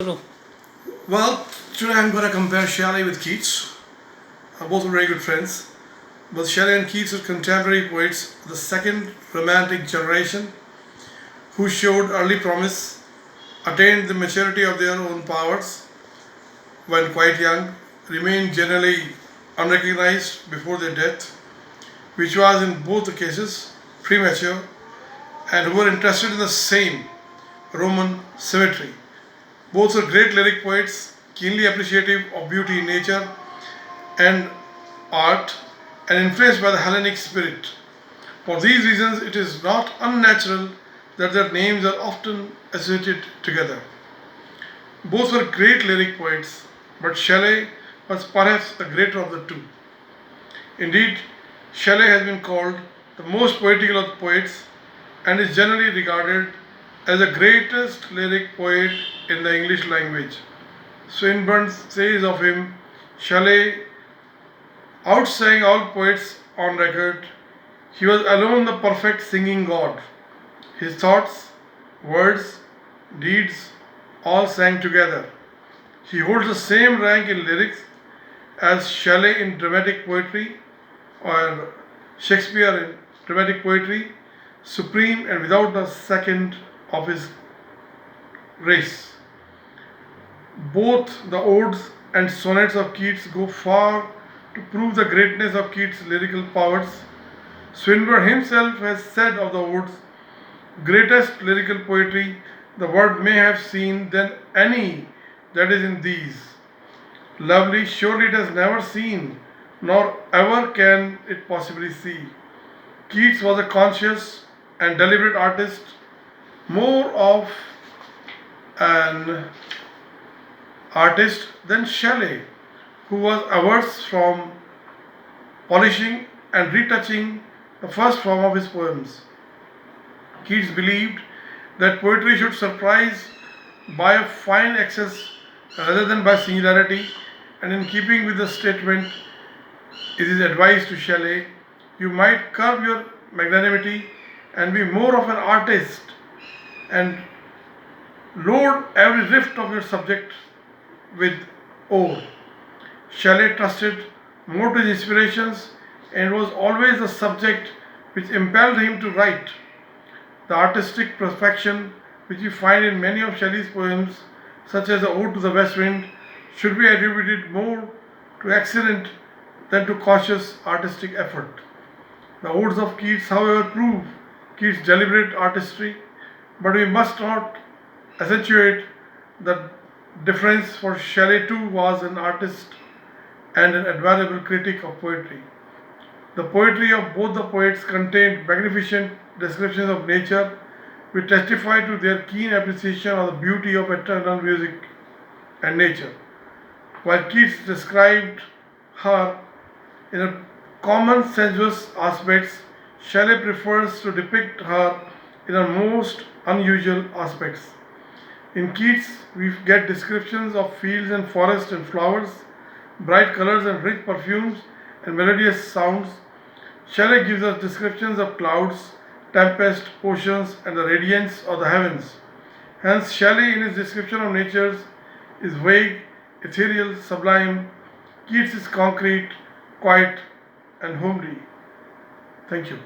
Hello. Well, today I'm going to compare Shelley with Keats. Both are very good friends. Both Shelley and Keats are contemporary poets of the second Romantic generation who showed early promise, attained the maturity of their own powers when quite young, remained generally unrecognized before their death, which was in both the cases premature, and who were interested in the same Roman symmetry. Both are great lyric poets, keenly appreciative of beauty in nature and art, and influenced by the Hellenic spirit. For these reasons, it is not unnatural that their names are often associated together. Both were great lyric poets, but Shelley was perhaps the greater of the two. Indeed, Shelley has been called the most poetical of poets and is generally regarded as the greatest lyric poet in the English language. Swinburne says of him, Shelley outsang all poets on record. He was alone the perfect singing god. His thoughts, words, deeds all sang together. He holds the same rank in lyrics as Shelley in dramatic poetry or Shakespeare in dramatic poetry, supreme and without the second of his race. Both the odes and sonnets of Keats go far to prove the greatness of Keats' lyrical powers. Swinburne himself has said of the odes, greatest lyrical poetry the world may have seen than any that is in these. Lovely surely it has never seen, nor ever can it possibly see. Keats was a conscious and deliberate artist, more of an artist than Shelley, who was averse from polishing and retouching the first form of his poems. Keats believed that poetry should surprise by a fine excess rather than by singularity, and in keeping with the statement, it is advised to Shelley, you might curb your magnanimity and be more of an artist and load every rift of your subject with ore. Shelley trusted more to his inspirations and was always the subject which impelled him to write. The artistic perfection which you find in many of Shelley's poems, such as the Ode to the West Wind, should be attributed more to accident than to cautious artistic effort. The odes of Keats, however, prove Keats' deliberate artistry, but we must not accentuate the difference, for Shelley too was an artist and an admirable critic of poetry. The poetry of both the poets contained magnificent descriptions of nature which testify to their keen appreciation of the beauty of eternal music and nature. While Keats described her in a common sensuous aspects, Shelley prefers to depict her in her most unusual aspects. In Keats, we get descriptions of fields and forests and flowers, bright colors and rich perfumes and melodious sounds. Shelley gives us descriptions of clouds, tempest, oceans, and the radiance of the heavens. Hence, Shelley, in his description of natures, is vague, ethereal, sublime. Keats is concrete, quiet, and homely. Thank you.